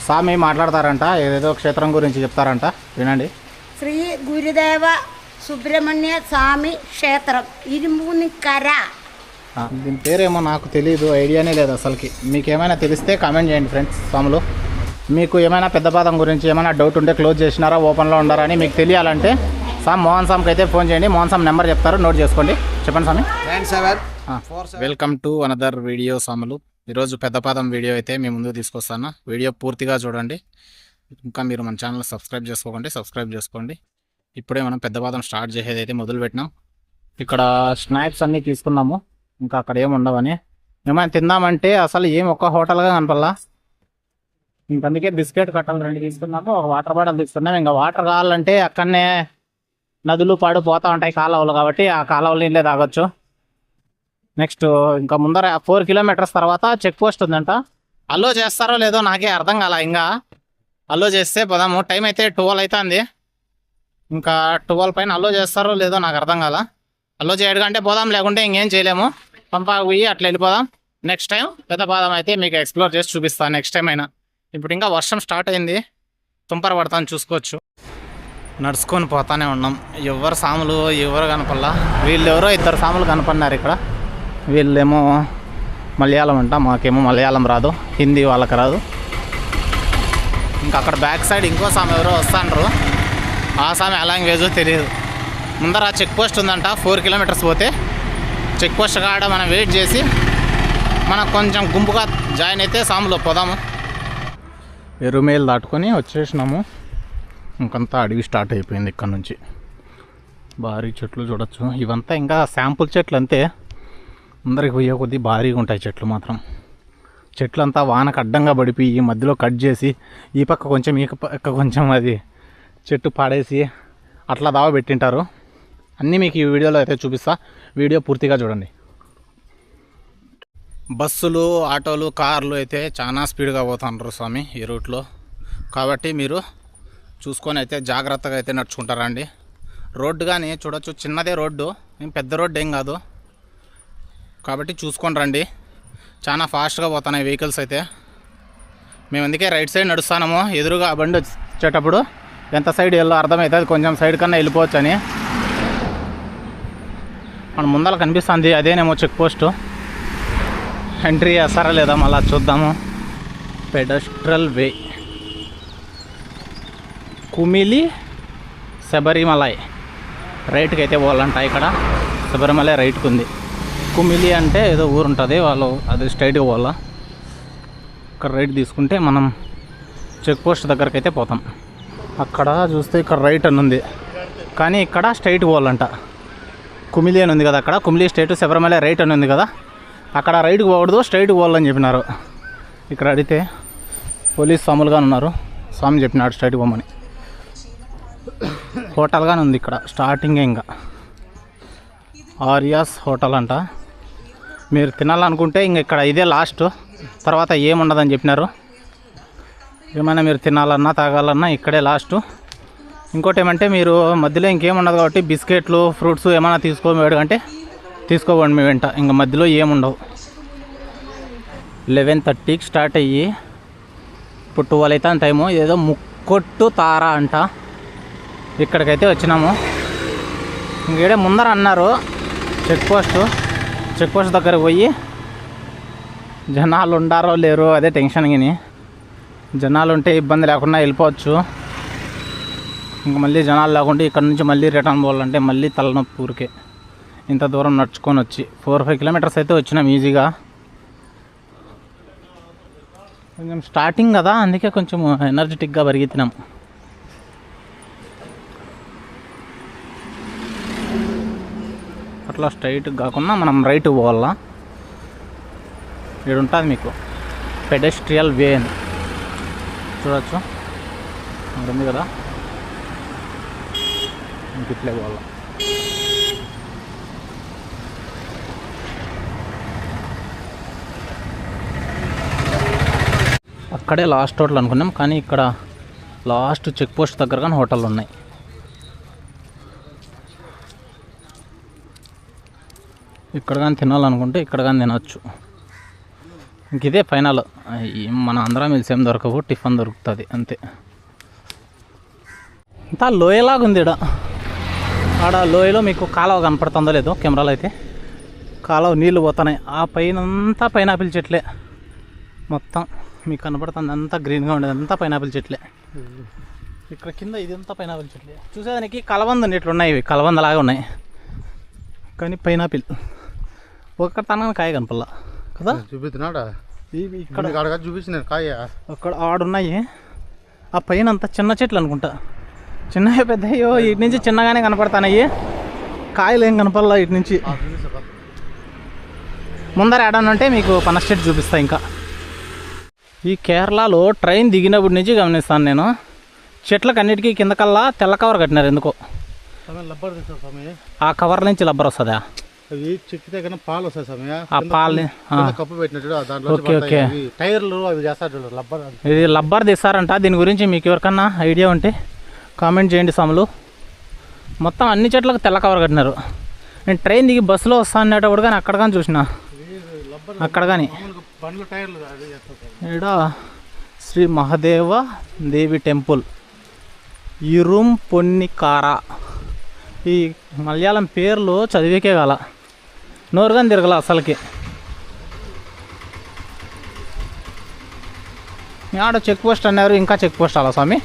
స్వామి మాట్లాడతారంట, ఏదేదో క్షేత్రం గురించి చెప్తారంట, వినండి. శ్రీ గురుదేవ సుబ్రహ్మణ్య స్వామి క్షేత్రం ఇరుమునికర. దీని పేరేమో నాకు తెలియదు, ఐడియానే లేదు అసలుకి. మీకు ఏమైనా తెలిస్తే కామెంట్ చేయండి ఫ్రెండ్స్. స్వాములు, మీకు ఏమైనా పెద్దపాదం గురించి ఏమైనా డౌట్ ఉంటే క్లోజ్ చేసినారా, ఓపెన్లో ఉండారా అని మీకు తెలియాలంటే మోహన్ స్వామికి అయితే ఫోన్ చేయండి. మోహన్ స్వామి నెంబర్ చెప్తారు, నోట్ చేసుకోండి. చెప్పండి స్వామి. 9747. వెల్కమ్ టు అనదర్ వీడియో స్వాములు. ఈరోజు పెద్దపాదం వీడియో అయితే మీ ముందు తీసుకొస్తాను. వీడియో పూర్తిగా చూడండి. ఇంకా మీరు మన ఛానల్ సబ్స్క్రైబ్ చేసుకోండి. ఇప్పుడే మనం పెద్దపాదం స్టార్ట్ చేసేది అయితే మొదలు పెట్టినాం. ఇక్కడ స్నాక్స్ అన్నీ తీసుకున్నాము, ఇంకా అక్కడ ఏమి ఉండవని. ఏమైనా తిందామంటే అసలు ఏం ఒక్క హోటల్గా కనపల్లా. ఇంకందుకే బిస్కెట్ కట్టలు 2 తీసుకున్నాము, ఒక వాటర్ బాటిల్ తీసుకున్నాము. ఇంకా వాటర్ కావాలంటే అక్కడనే నదులు పాడు పోతూ ఉంటాయి కాలువలు, కాబట్టి ఆ కాలువలు నీళ్ళే తాగొచ్చు. నెక్స్ట్ ఇంకా ముందర 4 కిలోమీటర్స్ తర్వాత చెక్ పోస్ట్ ఉందంట. అల్లో చేస్తారో లేదో నాకే అర్థం కాల. ఇంకా అల్లో చేస్తే పోదాము. టైం అయితే 12 అవుతుంది. ఇంకా 12 పైన అల్లో చేస్తారో లేదో నాకు అర్థం కాల. అల్లో చేయడంటే పోదాం, లేకుంటే ఇంకేం చేయలేము. పంపాకు పోయి అట్లా వెళ్ళిపోదాం. నెక్స్ట్ టైం పెద్దపాదం అయితే మీకు ఎక్స్ప్లోర్ చేసి చూపిస్తాను నెక్స్ట్ టైం అయినా. ఇప్పుడు ఇంకా వర్షం స్టార్ట్ అయింది, తుంపర పడతాను, చూసుకోవచ్చు. నడుచుకొని పోతానే ఉన్నాం. ఎవరు సాములు ఎవరు కనపల్లా. వీళ్ళెవరో 2 సాములు కనపడినారు ఇక్కడ. వీళ్ళేమో మలయాళం అంట, మాకేమో మలయాళం రాదు, హిందీ వాళ్ళకి రాదు. ఇంకా అక్కడ బ్యాక్ సైడ్ ఇంకో సామె ఎవరో వస్తాండ్రు. ఆ సామె ఆ లాంగ్వేజో తెలియదు. ముందర చెక్ పోస్ట్ ఉందంట. 4 కిలోమీటర్స్ పోతే చెక్ పోస్ట్ కాడ మనం వెయిట్ చేసి మనకు కొంచెం గుంపుగా జాయిన్ అయితే సాములో పోదాము. ఎరుమేలు దాటుకొని వచ్చేసినాము. ఇంకంతా అడవి స్టార్ట్ అయిపోయింది. ఇక్కడ నుంచి భారీ చెట్లు చూడొచ్చు. ఇవంతా ఇంకా శాంపుల్ చెట్లు అంతే. అందరికి పోయే కొద్దీ భారీగా ఉంటాయి చెట్లు మాత్రం. చెట్లంతా వానకు అడ్డంగా పడిపోయి ఈ మధ్యలో కట్ చేసి ఈ పక్క కొంచెం ఈ పక్క కొంచెం అది చెట్టు పాడేసి అట్లా దావ పెట్టింటారు. అన్నీ మీకు ఈ వీడియోలో అయితే చూపిస్తా. వీడియో పూర్తిగా చూడండి. బస్సులు, ఆటోలు, కార్లు అయితే చాలా స్పీడ్గా పోతుంటారు స్వామి ఈ రూట్లో. కాబట్టి మీరు చూసుకొని అయితే జాగ్రత్తగా అయితే నడుచుకుంటారండి. రోడ్డు కానీ చూడొచ్చు, చిన్నదే రోడ్డు, ఏం పెద్ద రోడ్డు ఏం కాదు. కాబట్టి చూసుకొని రండి. చాలా ఫాస్ట్గా పోతున్నాయి వెహికల్స్ అయితే. మేము అందుకే రైట్ సైడ్ నడుస్తాము. ఎదురుగా బండి వచ్చేటప్పుడు ఎంత సైడ్ వెళ్ళో అర్థమవుతుంది, కొంచెం సైడ్ కన్నా వెళ్ళిపోవచ్చు అని. మన ముందర కనిపిస్తుంది, అదేనేమో చెక్ పోస్టు. ఎంట్రీ చేస్తారా లేదా మళ్ళీ చూద్దాము. పెడస్ట్రల్ వే, కుమిలి శబరిమలై. రైట్కి అయితే పోవాలంట. ఇక్కడ శబరిమలై రైట్కి ఉంది. కుమిలి అంటే ఏదో ఊరు ఉంటుంది, వాళ్ళు అది స్ట్రైట్గా పోవాలా. ఇక్కడ రైట్ తీసుకుంటే మనం చెక్ పోస్ట్ దగ్గరికి అయితే పోతాం. అక్కడ చూస్తే ఇక్కడ రైట్ అని ఉంది, కానీ ఇక్కడ స్ట్రైట్ పోవాలంట. కుమిలి అని ఉంది కదా, అక్కడ కుమిలి స్ట్రైట్, శబరిమలై రైట్ అని ఉంది కదా, అక్కడ రైట్కి పోకూడదు, స్ట్రైట్కి పోవాలని చెప్పినారు. ఇక్కడ అడిగితే పోలీస్ స్వాములుగా ఉన్నారు. స్వామి చెప్పినాడు స్ట్రైట్కి పోమని. హోటల్గానే ఉంది ఇక్కడ స్టార్టింగే. ఇంకా ఆర్యాస్ హోటల్ అంట. మీరు తినాలనుకుంటే ఇంక ఇక్కడ ఇదే లాస్ట్, తర్వాత ఏముండదని చెప్పినారు. ఏమైనా మీరు తినాలన్నా తాగాలన్నా ఇక్కడే లాస్ట్. ఇంకోటి ఏమంటే మీరు మధ్యలో ఇంకేముండదు కాబట్టి బిస్కెట్లు, ఫ్రూట్స్ ఏమైనా తీసుకోబోడు తీసుకోబండి మీ వెంట. ఇంక మధ్యలో ఏముండవు. 11:30కి స్టార్ట్ అయ్యి ఇప్పుడు 12 అవుతుంది టైము. ఏదో ముక్కొట్టు తారా అంట. ఇక్కడికైతే వచ్చినాము. ఇంకేడే ముందర అన్నారు చెక్ పోస్ట్ దగ్గరకు పోయి జనాలు ఉండారో లేరో అదే టెన్షన్. కానీ జనాలు ఉంటే ఇబ్బంది లేకుండా వెళ్ళిపోవచ్చు. ఇంక మళ్ళీ జనాలు లేకుంటే ఇక్కడ నుంచి మళ్ళీ రిటర్న్ పోవాలంటే మళ్ళీ తలనొప్పి ఊరికే. ఇంత దూరం నడుచుకొని వచ్చి 4-5 కిలోమీటర్స్ అయితే వచ్చినాం ఈజీగా. కొంచెం స్టార్టింగ్ కదా, అందుకే కొంచెం ఎనర్జెటిక్గా పరిగెత్తినాం. అట్లా స్ట్రైట్ కాకుండా మనం రైట్ పోవాలా. ఇక్కడ ఉంటుంది మీకు పెడెస్ట్రియల్ వే అని చూడవచ్చు, ఉంది కదా. ఇంక ఇట్లే పోవాలా. అక్కడే లాస్ట్ హోటల్ అనుకున్నాం, కానీ ఇక్కడ లాస్ట్ చెక్ పోస్ట్ దగ్గర కానీ హోటల్ ఉన్నాయి. ఇక్కడ కానీ తినాలనుకుంటే ఇక్కడ కానీ తినచ్చు. ఇంక ఇదే ఫైనల్. మన అందరం మిల్స్ ఏం దొరకవు, టిఫిన్ దొరుకుతుంది అంతే. ఇంత లోయలాగా ఉంది ఈడ. ఆడ లోయలో మీకు కాలువ కనపడుతుందో లేదో కెమెరాలో అయితే, కాలువ నీళ్ళు పోతున్నాయి. ఆ పైన అంతా పైనాపిల్ చెట్లే మొత్తం మీకు కనపడుతుంది. అంతా గ్రీన్గా ఉండేది అంతా పైనాపిల్ చెట్లే. ఇక్కడ కింద ఇదంతా పైనాపిల్ చెట్లే. చూసేదానికి కలబంద ఇట్లా ఉన్నాయి, ఇవి కలబందలాగా ఉన్నాయి కానీ పైనాపిల్ ఒక్క తన కాయ కనపల్లా కదా. చూపిస్తున్నాడా ఇవి ఇక్కడ చూపించిన కాయ అక్కడ ఆడున్నాయి. ఆ పైన అంతా చిన్న చెట్లు అనుకుంటా, చిన్నవి పెద్దయ్యో. ఇటు నుంచి చిన్నగానే కనపడతానయ్యి, కాయలు ఏం కనపడలా ఇటు నుంచి. ముందర ఏడనంటే మీకు పనస్టేట్ చూపిస్తా. ఇంకా ఈ కేరళలో ట్రైన్ దిగినప్పటి నుంచి గమనిస్తాను నేను, చెట్లకు అన్నిటికీ కింద కల్లా తెల్ల కవర్ కట్టినారు ఎందుకో. లబ్బర్ తెస్తారు సమయ, ఆ కవర్ నుంచి లబ్బర్ వస్తుందా? అవి చెక్కితే కన్నా పాలు వస్తాయి సమయ. ఆ పాలని కప్పు పెట్టినట్టు దాంట్లో ఓకే ఓకే. టైర్లు అవి చేస్తారు లబ్బర్. ఇది లబ్బర్ తీస్తారంట. దీని గురించి మీకు ఎవరికన్నా ఐడియా ఉంటే కామెంట్ చేయండి సాములు. మొత్తం అన్ని చెట్లకు తెల్ల కవర్ కట్టినారు. నేను ట్రైన్ దిగి బస్సులో వస్తా అనేటప్పుడు కానీ అక్కడ కానీ చూసిన, అక్కడ కానీ. ఈడ శ్రీ మహాదేవ దేవి టెంపుల్ ఇరుం పొన్నికార. ఈ మలయాళం పేర్లు చదివేకే కాల, నోరుగాని తిరగల అసలుకి. ఆడ చెక్ పోస్ట్ అన్నారు, ఇంకా చెక్ పోస్ట్ అలా స్వామి.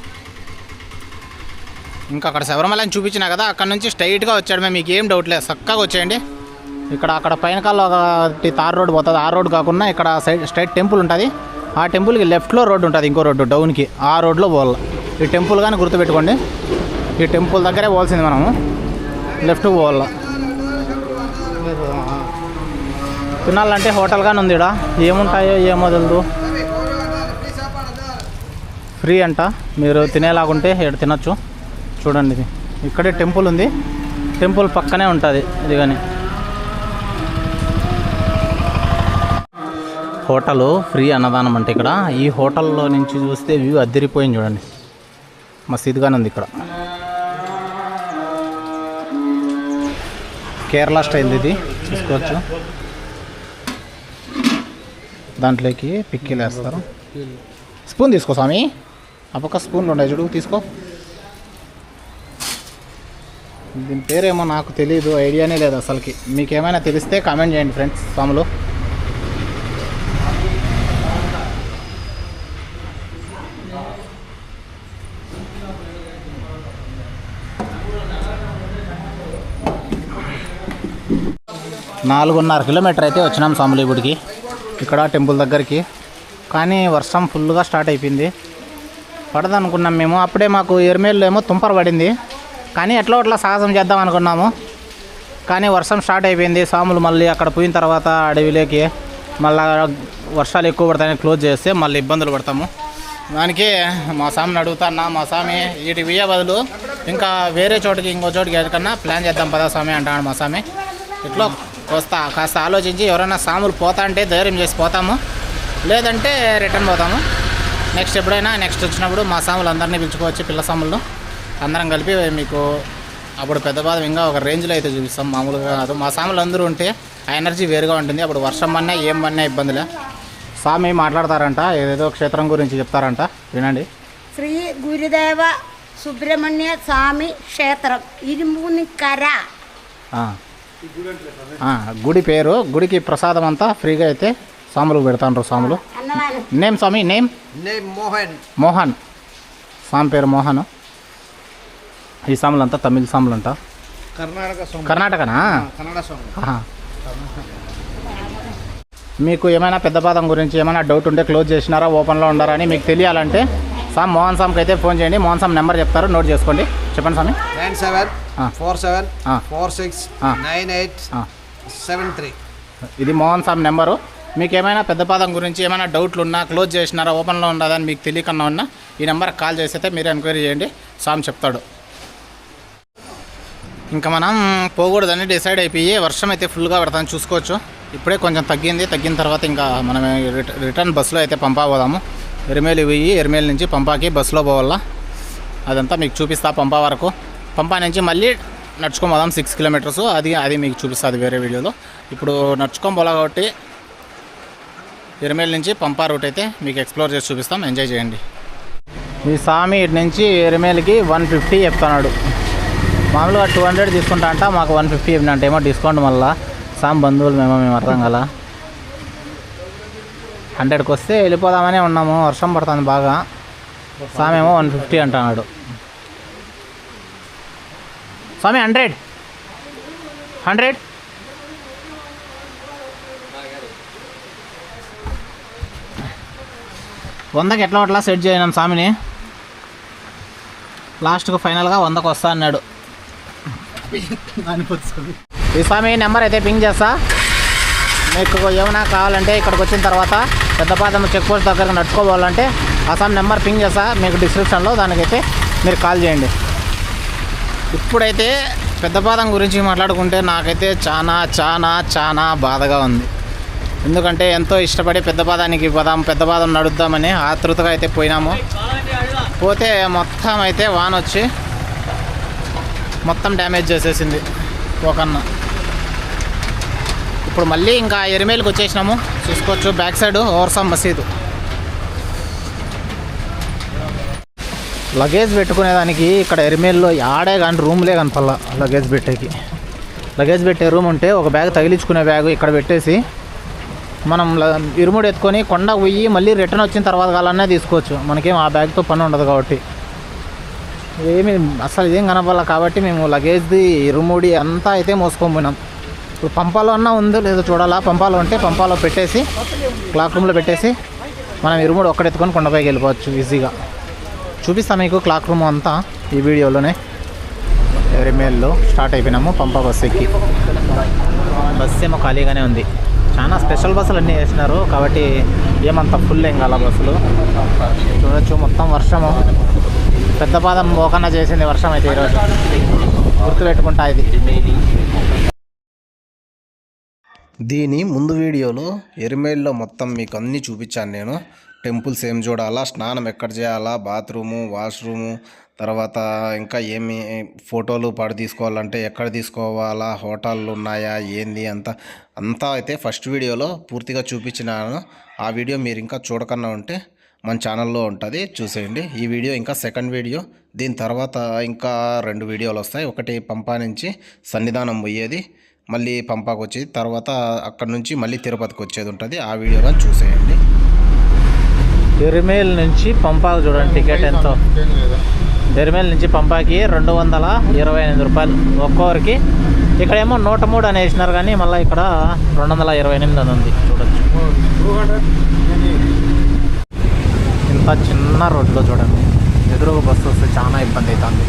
ఇంకా అక్కడ శబరిమలని చూపించినా కదా, అక్కడ నుంచి స్ట్రైట్గా వచ్చాడు. మేము మీకు ఏం డౌట్ లేదు, చక్కగా వచ్చేయండి. ఇక్కడ అక్కడ పైన కాల్లో ఒకటి తార్ రోడ్డు పోతుంది. ఆ రోడ్డు కాకుండా ఇక్కడ సైడ్ స్ట్రైట్ టెంపుల్ ఉంటుంది. ఆ టెంపుల్కి లెఫ్ట్లో రోడ్డు ఉంటుంది, ఇంకో రోడ్డు డౌన్కి. ఆ రోడ్లో పోవాలి. ఈ టెంపుల్ కానీ గుర్తుపెట్టుకోండి, ఈ టెంపుల్ దగ్గరే పోవాల్సింది మనము. లెఫ్ట్కి పోవాల. తినాలంటే హోటల్ కానీ ఉంది. ఇక్కడ ఏముంటాయో ఏమో తెలియదు, ఫ్రీ అంట. మీరు తినేలాగుంటే ఇక్కడ తినచ్చు. చూడండి, ఇది ఇక్కడే టెంపుల్ ఉంది, టెంపుల్ పక్కనే ఉంటుంది ఇది. కానీ హోటలు ఫ్రీ అన్నదానం అంటే ఇక్కడ. ఈ హోటల్లో నుంచి చూస్తే వ్యూ అద్దరిపోయింది చూడండి, మసీదుగానే ఉంది ఇక్కడ. కేరళ స్టైల్ ఇది, చూసుకోవచ్చు. దాంట్లోకి పిక్కీలు వేస్తారు. స్పూన్ తీసుకో స్వామి, ఆ పక్క స్పూన్లు ఉన్నాయి చూడు, తీసుకో. దీని పేరేమో నాకు తెలియదు, ఐడియానే లేదు అసలుకి. మీకు ఏమైనా తెలిస్తే కామెంట్ చేయండి ఫ్రెండ్స్ స్వాములు. నాలుగున్నర కిలోమీటర్ అయితే వచ్చినాం స్వాములు గుడికి, ఇక్కడ టెంపుల్ దగ్గరికి. కానీ వర్షం ఫుల్గా స్టార్ట్ అయిపోయింది. పడదనుకున్నాం మేము. అప్పుడే మాకు ఎర్మేల్లో ఏమో తుంపర పడింది, కానీ ఎట్లా అట్లా సాహసం చేద్దాం అనుకున్నాము. కానీ వర్షం స్టార్ట్ అయిపోయింది. స్వాములు మళ్ళీ అక్కడ పోయిన తర్వాత అడవిలోకి మళ్ళీ వర్షాలు ఎక్కువ పడతాయని క్లోజ్ చేస్తే మళ్ళీ ఇబ్బందులు పడతాము. దానికి మా స్వామిని అడుగుతాన్నా, మా స్వామి వీటి వియ్య బదులు ఇంకా వేరే చోటుకి ఇంకో చోటుకి ఎక్కడికన్నా ప్లాన్ చేద్దాం పదా స్వామి అంటాడు మా స్వామి. ఇట్లా కాస్త ఆలోచించి ఎవరైనా స్వాములు పోతా అంటే ధైర్యం చేసి పోతాము, లేదంటే రిటర్న్ పోతాము. నెక్స్ట్ ఎప్పుడైనా నెక్స్ట్ వచ్చినప్పుడు మా స్వాములు అందరినీ పిలుచుకోవచ్చు, పిల్ల స్వాములు అందరం కలిపి మీకు అప్పుడు పెద్ద బాధ ఇంకా ఒక రేంజ్లో అయితే చూపిస్తాం. మామూలుగా కాదు, మా స్వాములు అందరూ ఉంటే ఆ ఎనర్జీ వేరుగా ఉంటుంది. అప్పుడు వర్షం పడినా ఏం పడినా ఇబ్బందులే. స్వామి మాట్లాడతారంట, ఏదేదో క్షేత్రం గురించి చెప్తారంట, వినండి. శ్రీ గురుదేవ సుబ్రహ్మణ్య స్వామి క్షేత్రం ఇరుమునికర. గుడి పేరు, గుడికి ప్రసాదం అంతా ఫ్రీగా అయితే స్వాములు పెడతాండ్రు. స్వాములు నేమ్ స్వామి నేమ్ మోహన్. స్వామి పేరు మోహన్. ఈ స్వాములు అంతా తమిళ స్వాములు అంట. కర్ణాటకనా? మీకు ఏమైనా పెద్ద పాదం గురించి ఏమైనా డౌట్ ఉంటే క్లోజ్ చేసినారా ఓపెన్లో ఉండారా అని మీకు తెలియాలంటే సామ్ మోహన్ సామ్కి అయితే ఫోన్ చేయండి. మోహన్ సామ్ నెంబర్ చెప్తారు, నోట్ చేసుకోండి. చెప్పండి స్వామి. 9747469873. ఇది మోహన్ సామ్ నెంబరు. మీకు ఏమైనా పెద్ద పాదం గురించి ఏమైనా డౌట్లు ఉన్నా, క్లోజ్ చేసినారా ఓపెన్లో ఉండదని మీకు తెలియకన్నా ఉన్నా ఈ నెంబర్కి కాల్ చేస్తే మీరు ఎంక్వైరీ చేయండి, సామ్ చెప్తాడు. ఇంకా మనం పోకూడదని డిసైడ్ అయిపోయి వర్షం అయితే ఫుల్గా పడతాను చూసుకోవచ్చు. ఇప్పుడే కొంచెం తగ్గింది. తగ్గిన తర్వాత ఇంకా మనం రిటర్న్ బస్సులో అయితే పంపా పోదాము. ఎరిమేలి పోయి ఎరిమేలి నుంచి పంపాకి బస్సులో పోవాలా. అదంతా మీకు చూపిస్తా. పంపా వరకు, పంపా నుంచి మళ్ళీ నడుచుకొని పోదాం 6 కిలోమీటర్స్. అది మీకు చూపిస్తుంది వేరే వీడియోలో. ఇప్పుడు నడుచుకొని పోలా కాబట్టి ఎరిమేల్ నుంచి పంపా రూట్ అయితే మీకు ఎక్స్ప్లోర్ చేసి చూపిస్తాం, ఎంజాయ్ చేయండి. ఈ స్వామి ఇటు నుంచి ఎరిమేల్కి 150 చెప్తున్నాడు. మామూలుగా 200 తీసుకుంటా అంట, మాకు 150 చెప్పినంట. ఏమో డిస్కౌంట్ మళ్ళీ సామ్ బంధువులు మేము అర్థం కదా. 100కి వస్తే వెళ్ళిపోదామనే ఉన్నాము, వర్షం పడుతుంది బాగా. స్వామి ఏమో 150 అంటున్నాడు. స్వామి 100 100కి ఎట్లా అట్లా సెట్ చేయను స్వామిని. లాస్ట్కు ఫైనల్గా 100కి వస్తా అన్నాడు. ఈ స్వామి నెంబర్ అయితే పింగ్ చేస్తా. మీకు ఏమైనా కావాలంటే ఇక్కడికి వచ్చిన తర్వాత పెద్దపాదం చెక్ పోస్ట్ దగ్గరకు నడుచుకోవాలంటే ఆ స్వామి నెంబర్ పింగ్ చేస్తా మీకు డిస్క్రిప్షన్లో, దానికైతే మీరు కాల్ చేయండి. ఇప్పుడైతే పెద్దపాదం గురించి మాట్లాడుకుంటే నాకైతే చాలా చాలా చాలా బాధగా ఉంది. ఎందుకంటే ఎంతో ఇష్టపడి పెద్దపాదానికి పెద్దపాదం నడుద్దామని ఆతృతగా అయితే పోయినాము. పోతే మొత్తం అయితే వాన వచ్చి మొత్తం డ్యామేజ్ చేసేసింది ఒకన్న. ఇప్పుడు మళ్ళీ ఇంకా ఎరిమేల్కి వచ్చేసినాము. చూసుకోవచ్చు బ్యాక్ సైడ్ ఓవర్సాం మసీదు. లగేజ్ పెట్టుకునేదానికి ఇక్కడ ఎరిమేల్లో ఆడే కానీ రూమ్లే కనపల్లా. లగేజ్ పెట్టే రూమ్ ఉంటే ఒక బ్యాగ్ తగిలించుకునే బ్యాగ్ ఇక్కడ పెట్టేసి మనం ఇరుముడు ఎత్తుకొని కొండకు పోయి మళ్ళీ రిటర్న్ వచ్చిన తర్వాత కాలనే తీసుకోవచ్చు. మనకేం ఆ బ్యాగ్తో పని ఉండదు కాబట్టి అసలు ఇదేం కనపడాలి. కాబట్టి మేము లగేజ్ది ఇరుముడి అంతా అయితే మోసుకొని పోయినాం. ఇప్పుడు పంపాలో అన్నా ఉందో లేదో చూడాలా. పంపాలో ఉంటే పంపాలో పెట్టేసి క్లాక్ రూమ్లో పెట్టేసి మనం ఇరుముడు ఒక్కడెత్తుకొని కొండపైకి వెళ్ళిపోవచ్చు ఈజీగా. చూపిస్తాం మీకు క్లాక్ రూమ్ అంతా ఈ వీడియోలోనే. ఎరిమేల్లో స్టార్ట్ అయిపోయినాము. పంపా బస్సు ఎక్కి, బస్సు ఏమో ఖాళీగానే ఉంది. చాలా స్పెషల్ బస్సులు అన్నీ వేసినారు కాబట్టి ఏమంత ఫుల్ ఏం కాల బస్సులు. చూడొచ్చు మొత్తం వర్షము. పెద్దపాదం పోకన్నా చేసింది వర్షం అయితే ఈరోజు, గుర్తుపెట్టుకుంటా ఇది. దీని ముందు వీడియోలో ఎరిమేల్లో మొత్తం మీకు అన్నీ చూపించాను నేను. టెంపుల్స్ ఏం చూడాలా, స్నానం ఎక్కడ చేయాలా, బాత్రూము, వాష్రూము, తర్వాత ఇంకా ఏమి ఫోటోలు తీసుకోవాలంటే ఎక్కడ తీసుకోవాలా, హోటళ్ళు ఉన్నాయా ఏంది అంతా అయితే ఫస్ట్ వీడియోలో పూర్తిగా చూపించినాను. ఆ వీడియో మీరు ఇంకా చూడకన్నా ఉంటే మన ఛానల్లో ఉంటుంది, చూసేయండి. ఈ వీడియో ఇంకా సెకండ్ వీడియో. దీని తర్వాత ఇంకా 2 వీడియోలు వస్తాయి. ఒకటి పంపా నుంచి సన్నిధానం పోయేది, మళ్ళీ పంపాకు వచ్చేది, తర్వాత అక్కడ నుంచి మళ్ళీ తిరుపతికి వచ్చేది ఉంటుంది. ఆ వీడియో కానీ చూసేయండి. ఎరిమేల్ నుంచి పంపాకు చూడండి టికెట్ ఎంతో. ఎరిమేల్ నుంచి పంపాకి 228 రూపాయలు ఒక్కొక్కరికి. ఇక్కడేమో 103 అని వేసినారు కానీ మళ్ళీ ఇక్కడ 228 అని ఉంది. చూడొచ్చు ఇంత చిన్న రోడ్లో చూడండి. ఎదురుగా బస్సు వస్తే చాలా ఇబ్బంది అవుతుంది.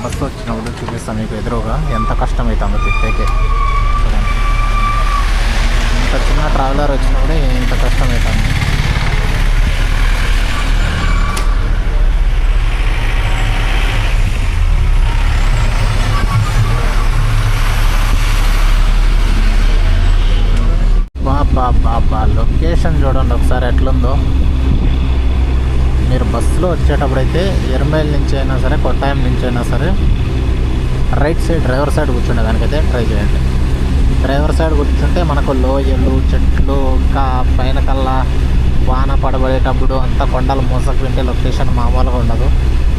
బస్సు వచ్చినప్పుడు చూపిస్తాను మీకు ఎదురుగా ఎంత కష్టం అవుతుందో తిప్పేకే. చూడండి ఇంత చిన్న ట్రావెలర్ వచ్చినప్పుడు ఇంత కష్టం అవుతుంది. బాబా లొకేషన్ చూడండి ఒకసారి ఎట్లుందో. మీరు బస్సులో వచ్చేటప్పుడు అయితే ఎరిమేల్ నుంచి అయినా సరే, కొట్టాయం నుంచి అయినా సరే రైట్ సైడ్ డ్రైవర్ సైడ్ కూర్చునే దానికైతే ట్రై చేయండి. డ్రైవర్ సైడ్ కూర్చుంటే మనకు లోయలు, చెట్లు, ఇంకా పైన కల్లా వాన పడబడేటప్పుడు అంతా కొండలు మోసకు వింటే లొకేషన్ మామూలుగా ఉండదు.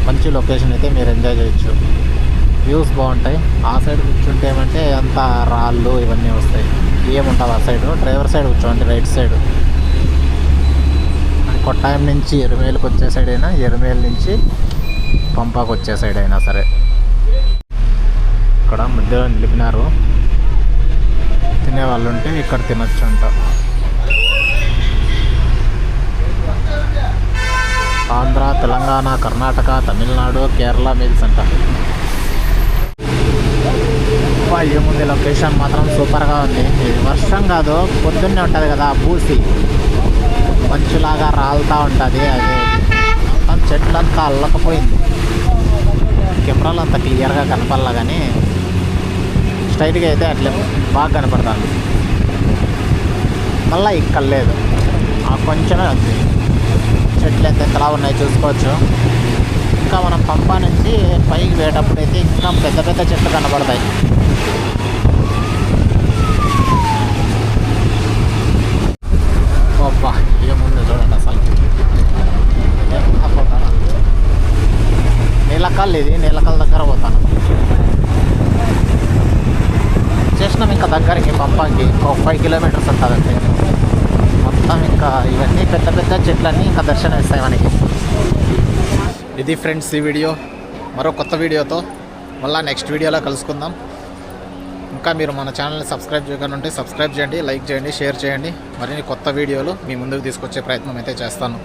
మంచి లొకేషన్ అయితే మీరు ఎంజాయ్ చేయొచ్చు. వ్యూస్ బాగుంటాయి. ఆ సైడ్ కూర్చుంటే ఏమంటే అంతా రాళ్ళు ఇవన్నీ వస్తాయి, ఏముంటుంది ఆ సైడ్. డ్రైవర్ సైడ్ కూర్చోండి రైట్ సైడ్. కొట్టాయం నుంచి ఎరిమేల్కి వచ్చే సైడ్ అయినా, ఎరిమేల్ నుంచి పంపాకు వచ్చే సైడ్ అయినా సరే. ఇక్కడ మధ్యలో నిలిపినారు, తినేవాళ్ళు ఉంటే ఇక్కడ తినొచ్చు అంట. ఆంధ్ర, తెలంగాణ, కర్ణాటక, తమిళనాడు, కేరళ మీల్స్ అంట. ఏముంది లొకేషన్ మాత్రం సూపర్గా ఉంది. ఇది వర్షం కాదు, పొద్దున్నే ఉంటుంది కదా బూసి, మంచులాగా రాలుతూ ఉంటుంది. అది మొత్తం చెట్లంతా అల్లకపోయింది. కెమెరాలో అంత క్లియర్గా కనపడలా కానీ స్ట్రైట్గా అయితే అట్లే బాగా కనపడుతుంది. మళ్ళీ ఇక్కడ లేదు, కొంచెమే ఉంది. చెట్లు ఎంతలా ఉన్నాయి చూసుకోవచ్చు. ఇంకా మనం పంపా నుంచి పైకి వేటప్పుడు అయితే ఇంకా పెద్ద పెద్ద చెట్లు కనపడతాయి. నీలకల్, ఇది నీలకల్ దగ్గర పోతాను. చేసినాం ఇంకా దగ్గరికి పంపాకి ఒక 5 కిలోమీటర్స్ ఉంటుందంటే. మొత్తం ఇంకా ఇవన్నీ పెద్ద పెద్ద చెట్లన్నీ ఇంకా దర్శనం ఇస్తాయి మనకి. ఇది ఫ్రెండ్స్ ఈ వీడియో. మరో కొత్త వీడియోతో మళ్ళీ నెక్స్ట్ వీడియోలో కలుసుకుందాం. ఇంకా మీరు మన ఛానల్ని సబ్స్క్రైబ్ చేయకుండా ఉంటే సబ్స్క్రైబ్ చేయండి, లైక్ చేయండి, షేర్ చేయండి. మరిన్ని కొత్త వీడియోలు మీ ముందుకు తీసుకొచ్చే ప్రయత్నం అయితే చేస్తాను.